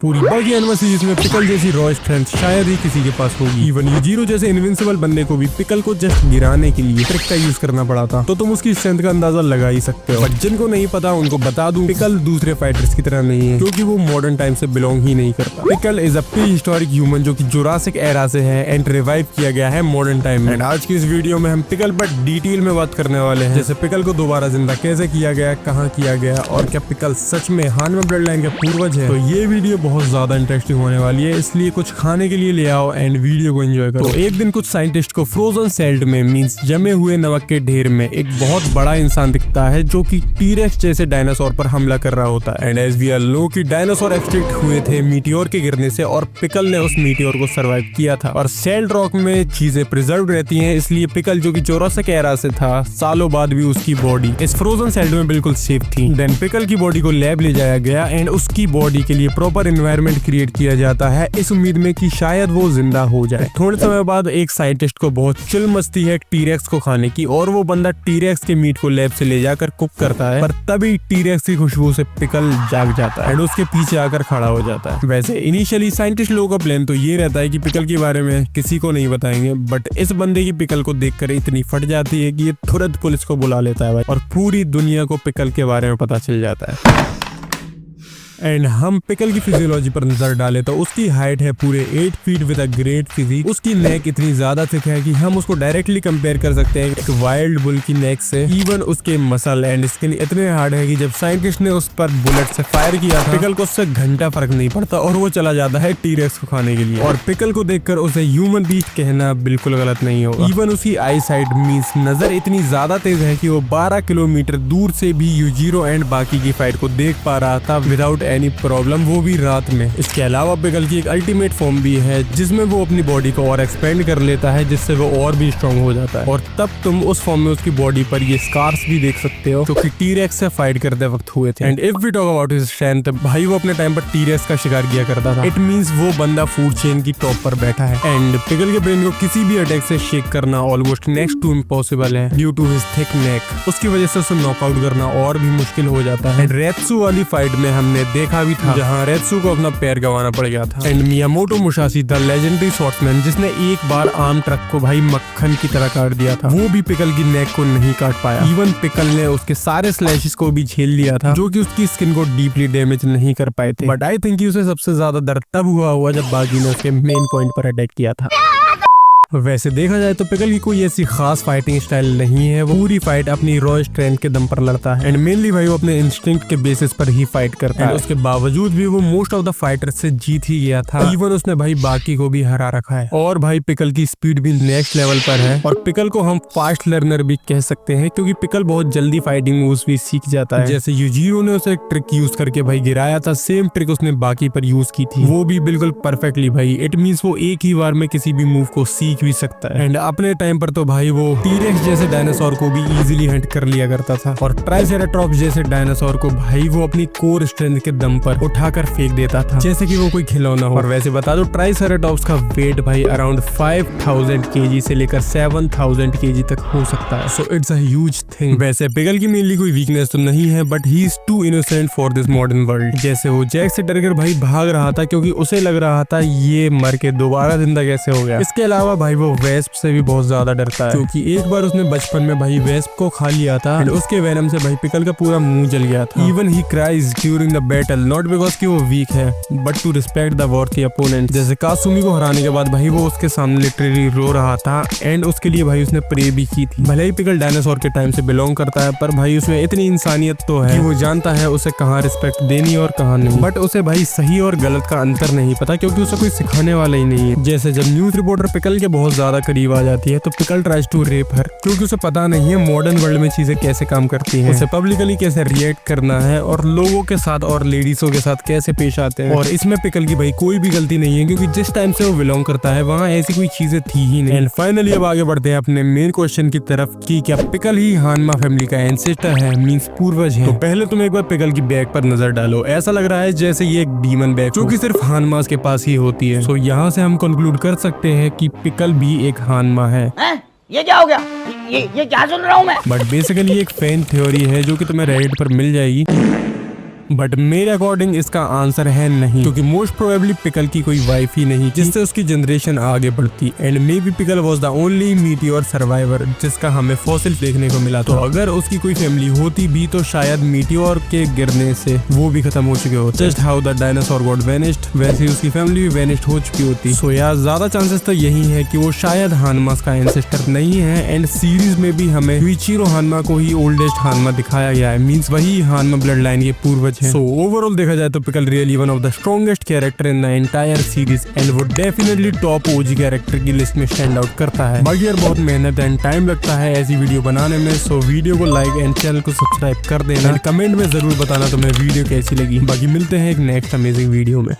पूरी बाकी animal series में पिकल जैसी रॉ स्ट्रेंथ शायद ही किसी के पास होगी। इवन यूजीरो जैसे इनविंसिबल बंदे को भी पिकल को जस्ट गिराने के लिए ट्रिक का यूज करना पड़ा था, तो तुम उसकी स्ट्रेंथ का अंदाजा लगा ही सकते हो। बट जिनको नहीं पता उनको बता दूं, पिकल दूसरे फाइटर्स की तरह नहीं है, क्योंकि वो मॉडर्न टाइम से बिलोंग ही नहीं करता। Pickle is a pre historic human जो कि जुरासिक एरा से है एंड रिवाइव किया गया है मॉडर्न टाइम में। एंड आज की इस वीडियो में हम पिकल पर डिटेल में बात करने वाले हैं, जैसे पिकल को दोबारा जिंदा कैसे किया गया, कहाँ किया गया, और क्या पिकल सच में हानमा ब्लड लाइन के पूर्वज है। तो ये वीडियो बहुत ज्यादा इंटरेस्टिंग होने वाली है, इसलिए कुछ खाने के लिए ले आओ एंड वीडियो को एंजॉय करो। तो एक दिन कुछ साइंटिस्ट को फ्रोजन सेल्ड में मींस जमे हुए नमक के ढेर में एक बहुत बड़ा इंसान दिखता है जो कि टीरेक्स जैसे डायनासोर पर हमला कर रहा होता है। And as we all know कि डायनासोर एक्सटिंक्ट हुए थे मीटियोर के गिरने से, और पिकल ने उस मीटियोर को सर्वाइव किया था। और सेल्ड रॉक में चीजें प्रिजर्व रहती हैं, इसलिए पिकल जो कि जुरासिक एरा से था, सालों बाद भी उसकी बॉडी इस फ्रोजन सेल्ड में बिल्कुल सेफ थी। देन पिकल की बॉडी को लैब ले जाया गया एंड उसकी बॉडी के लिए प्रॉपर एनवायरनमेंट क्रिएट किया जाता है, इस उम्मीद में कि शायद वो जिंदा हो जाए। थोड़े समय बाद एक साइंटिस्ट को बहुत चिल मस्ती है टीरेक्स को खाने की, और वो बंदा टीरेक्स के मीट को लैब से ले जाकर कुक करता है। पर तभी टीरेक्स की खुशबू से पिकल जाग जाता है एंड उसके पीछे आकर खड़ा हो जाता है। वैसे इनिशियली साइंटिस्ट लोगों का प्लान तो ये रहता है कि पिकल के बारे में किसी को नहीं बताएंगे, बट इस बंदे की पिकल को देखकर इतनी फट जाती है कि ये तुरंत पुलिस को बुला लेता है भाई, और पूरी दुनिया को पिकल के बारे में पता चल जाता है। एंड हम पिकल की फिजियोलॉजी पर नजर डालें तो उसकी हाइट है पूरे 8 feet with a great physique. उसकी नेक इतनी ज्यादा थिक है कि हम उसको डायरेक्टली कंपेयर कर सकते हैं एक वाइल्ड बुल की नेक से। इवन उसके मसल एंड स्किन इतने हार्ड है कि जब साइंटिस्ट ने उस पर बुलेट से फायर किया था, पिकल को उससे घंटा फर्क नहीं पड़ता और वो चला जाता है टीरेक्स को खाने के लिए। और पिकल को देखकर उसे ह्यूमन बीस्ट कहना बिल्कुल गलत नहीं होगा। इवन उसकी आई साइट मींस नजर इतनी ज्यादा तेज है कि वो 12 किलोमीटर दूर से भी यूजीरो एंड बाकी की फाइट को देख पा रहा था विदाउट एनी प्रॉब्लम, वो भी रात में। इसके अलावा पिकल की एक अल्टीमेट फॉर्म भी है जिसमें वो अपनी बॉडी को और एक्सपेंड कर लेता है, जिससे वो और भी स्ट्रॉन्ग हो जाता है। और तब तुम उस फॉर्म में उसकी बॉडी पर ये स्कार्स भी देख सकते हो जो कि टीरेक्स से फाइट करते वक्त हुए थे। And if we talk about his strength, भाई वो अपने टाइम पर टीरेक्स का शिकार किया करता था। इट मींस वो बंदा फूड चेन की टॉप पर बैठा है। एंड पिकल के ब्रेन को किसी भी अटैक से शेक करना ऑलमोस्ट नेक्स्ट टू इम्पॉसिबल है ड्यू टू हिज थिक नेक। उसकी वजह से उसे नॉकआउट करना और भी मुश्किल हो जाता है। रेत्सु वाली फाइट में हमने देखा भी था जहाँ रेत्सु को अपना पैर गंवाना पड़ गया था। And Miyamoto Musashi the legendary swordsman, जिसने एक बार आर्म ट्रक को भाई मक्खन की तरह काट दिया था, वो भी पिकल की नेक को नहीं काट पाया। इवन पिकल ने उसके सारे स्लैशेस को भी झेल लिया था जो कि उसकी स्किन को डीपली डैमेज नहीं कर पाए थे। बट आई थिंक उसे सबसे ज्यादा दर्द तब हुआ जब बागी ने उसके मेन पॉइंट पर अटैक किया था। वैसे देखा जाए तो पिकल की कोई ऐसी खास फाइटिंग स्टाइल नहीं है, वो पूरी फाइट अपनी रॉ स्ट्रेंथ के दम पर लड़ता है एंड मेनली भाई वो अपने इंस्टिंक्ट के बेसिस पर ही फाइट करता है। उसके बावजूद भी वो मोस्ट ऑफ द फाइटर से जीत ही गया था। इवन उसने भाई बाकी को भी हरा रखा है। और भाई पिकल की स्पीड भी नेक्स्ट लेवल पर है, और पिकल को हम फास्ट लर्नर भी कह सकते हैं क्योंकि पिकल बहुत जल्दी फाइटिंग मूव्स भी सीख जाता है। जैसे यूजीरो ने उसे एक ट्रिक यूज करके भाई गिराया था, सेम ट्रिक उसने बाकी पर यूज की थी, वो भी बिल्कुल परफेक्टली भाई। इट मींस वो एक ही बार में किसी भी मूव को सीख भी सकता है। एंड अपने टाइम पर तो भाई वो टीरेक्स जैसे डायनासोर को भी इजीली हंट कर लिया करता था, और ट्राइसेराटॉप्स जैसे डायनासोर को भाई वो अपनी कोर स्ट्रेंथ के दम पर उठाकर फेंक देता था जैसे कि वो कोई खिलौना हो। और वैसे बता दो ट्राइसेराटॉप्स का वेट भाई अराउंड 5000 केजी से लेकर 7000 केजी तक हो सकता है। So it's a huge thing. वैसे पिकल की मेनली कोई वीकनेस तो नहीं है, but he is too innocent for this modern world. जैसे वो जैक से डरकर भाई भाग रहा था क्योंकि उसे लग रहा था ये मर के दोबारा जिंदा कैसे हो गया। इसके अलावा भाई वो वेस्प से भी बहुत ज्यादा डरता है क्योंकि एक बार उसने बचपन में भाई वेस्प को खा लिया था एंड उसके वेनम से भाई पिकल का पूरा मुंह जल गया था। Even he cries during the battle, not because कि वो वीक है but to respect the war के अपोनेंट। जैसे कासुमी को हराने के बाद भाई वो उसके सामने लिटरली रो रहा था एंड उसके लिए भाई उसने प्रे भी की थी। भले ही पिकल डायनासोर के टाइम से बिलोंग करता है, पर भाई उसमें इतनी इंसानियत तो है कि वो जानता है उसे कहाँ रिस्पेक्ट देनी और कहाँ नहीं। बट उसे भाई सही और गलत का अंतर नहीं पता क्योंकि उसे कोई सिखाने वाला ही नहीं है। जैसे जब न्यूज रिपोर्टर पिकल के बहुत ज्यादा करीब आ जाती है तो पिकल ट्राइज टू रेप हर, क्योंकि उसे पता नहीं है मॉडर्न वर्ल्ड में चीजें कैसे काम करती हैं, उसे पब्लिकली कैसे रिएक्ट करना है और लोगों के साथ और लेडीजों के साथ कैसे पेश आते हैं। और इसमें पिकल की भाई कोई भी गलती नहीं है क्योंकि जिस टाइम से वो बिलोंग करता है वहाँ ऐसी कोई चीजें थी ही नहीं। एंड फाइनली अब आगे बढ़ते हैं अपने मेन क्वेश्चन की तरफ कि क्या पिकल ही हानमा फैमिली का एंसेस्टर है, मींस पूर्वज है। तो पहले तुम एक बार पिकल की बैग पर नजर डालो, ऐसा लग रहा है जैसे ये एक डीमन बैग जो कि सिर्फ हानमास के पास ही होती है। सो यहाँ से हम कंक्लूड कर सकते हैं कि पिकल भी एक हानमा है। ये क्या हो गया? ये क्या सुन रहा हूँ मैं? बट बेसिकली एक फैन थ्योरी है जो कि तुम्हें रेडिट पर मिल जाएगी। बट मेरे अकॉर्डिंग इसका आंसर है नहीं, क्योंकि मोस्ट प्रोबेबली पिकल की कोई वाइफ ही नहीं जिससे उसकी जनरेशन आगे बढ़ती, and may be pickle was the only meteor survivor जिसका हमें फॉसिल देखने को मिला। तो अगर उसकी कोई फैमिली होती भी तो शायद मीटियोर के गिरने से वो भी खत्म हो चुके होते। Just how the dinosaur got वेनिश्ड, वैसे ही उसकी फैमिली भी वेनिश्ड हो चुकी होती। सो यार ज्यादा चांसेस तो यही है कि वो शायद हानमास का एंसेस्टर नहीं है, एंड सीरीज में भी हमें युइचिरो हानमा को ही ओल्डेस्ट हानमा दिखाया गया है, मींस वही हानमा ब्लड लाइन के पूर्वज हैं। सो ओवरऑल देखा जाए तो pickle really one of the strongest character in the entire series, and वो डेफिनेटली टॉप ओजी कैरेक्टर की लिस्ट में स्टैंड आउट करता है। बाकी यार बहुत मेहनत एंड टाइम लगता है ऐसी वीडियो बनाने में, सो वीडियो को लाइक एंड चैनल को सब्सक्राइब कर देना, कमेंट में जरूर बताना तुम्हें वीडियो कैसी लगी। बाकी मिलते हैं एक नेक्स्ट अमेजिंग वीडियो में।